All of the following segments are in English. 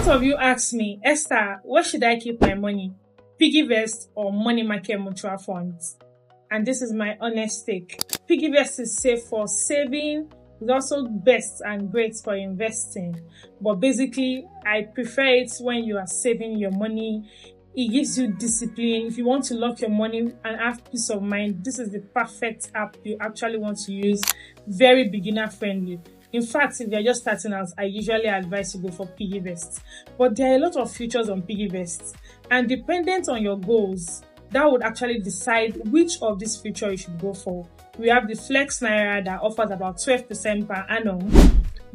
lot of you ask me, Esther, where should I keep my money? PIGGYVEST or money market mutual funds? And this is my honest take. PIGGYVEST is safe for saving. It's also best and great for investing. But basically, I prefer it when you are saving your money. It gives you discipline. If you want to lock your money and have peace of mind, this is the perfect app you actually want to use. Very beginner friendly. In fact, if you're just starting out, I usually advise you go for PIGGYVEST. But there are a lot of features on PIGGYVEST, and dependent on your goals, that would actually decide which of these features you should go for. We have the Flex Naira that offers about 12% per annum,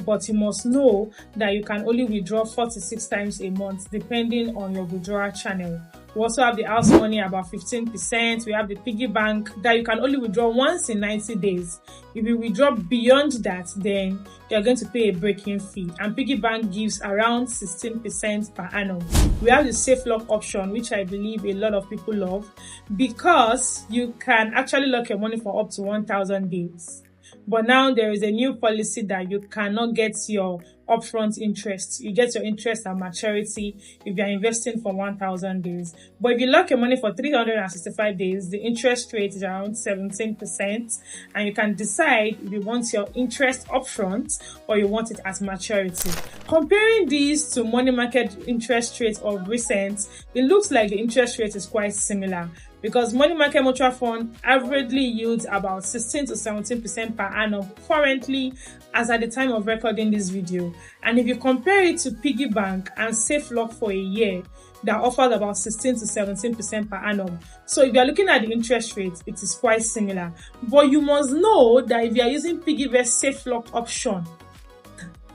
but you must know that you can only withdraw 4 to 6 times a month depending on your withdrawal channel. We also have the house money about 15%. We have the piggy bank that you can only withdraw once in 90 days. If you withdraw beyond that, then you're going to pay a break-in fee. And piggy bank gives around 16% per annum. We have the safe lock option, which I believe a lot of people love, because you can actually lock your money for up to 1,000 days. But now there is a new policy that you cannot get your upfront interest. You get your interest at maturity if you are investing for 1,000 days. But if you lock your money for 365 days, the interest rate is around 17%, and you can decide if you want your interest upfront or you want it at maturity. Comparing these to money market interest rates of recent, it looks like the interest rate is quite similar, because money market mutual fund averagely yields about 16 to 17% per annum currently as at the time of recording this video. And if you compare it to piggy bank and safe lock for a year, that offers about 16 to 17% per annum. So if you are looking at the interest rate, it is quite similar. But you must know that if you are using PIGGYVEST safe lock option,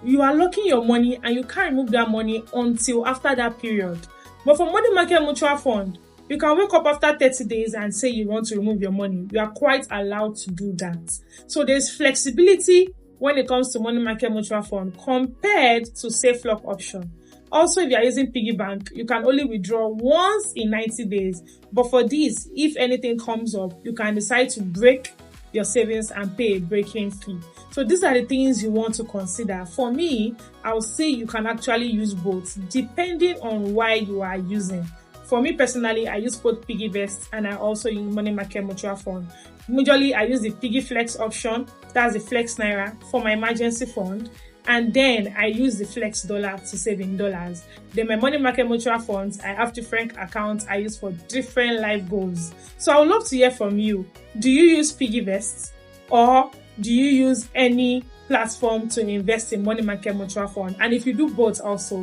you are locking your money and you can't remove that money until after that period. But for money market mutual fund, you can wake up after 30 days and say you want to remove your money. You are quite allowed to do that. So there's flexibility when it comes to money market mutual fund compared to safe lock option. Also, if you are using piggy bank, you can only withdraw once in 90 days. But for this, if anything comes up, you can decide to break your savings and pay a break-in fee. So these are the things you want to consider. For me, I would say you can actually use both depending on why you are using. For me personally, I use both PIGGYVEST and I also use money market mutual fund. Usually, I use the Piggy Flex option, that's the Flex Naira, for my emergency fund. And then I use the Flex Dollar to save in dollars. Then my money market mutual funds, I have different accounts I use for different life goals. So I would love to hear from you. Do you use PIGGYVEST, or do you use any platform to invest in money market mutual fund? And if you do both also,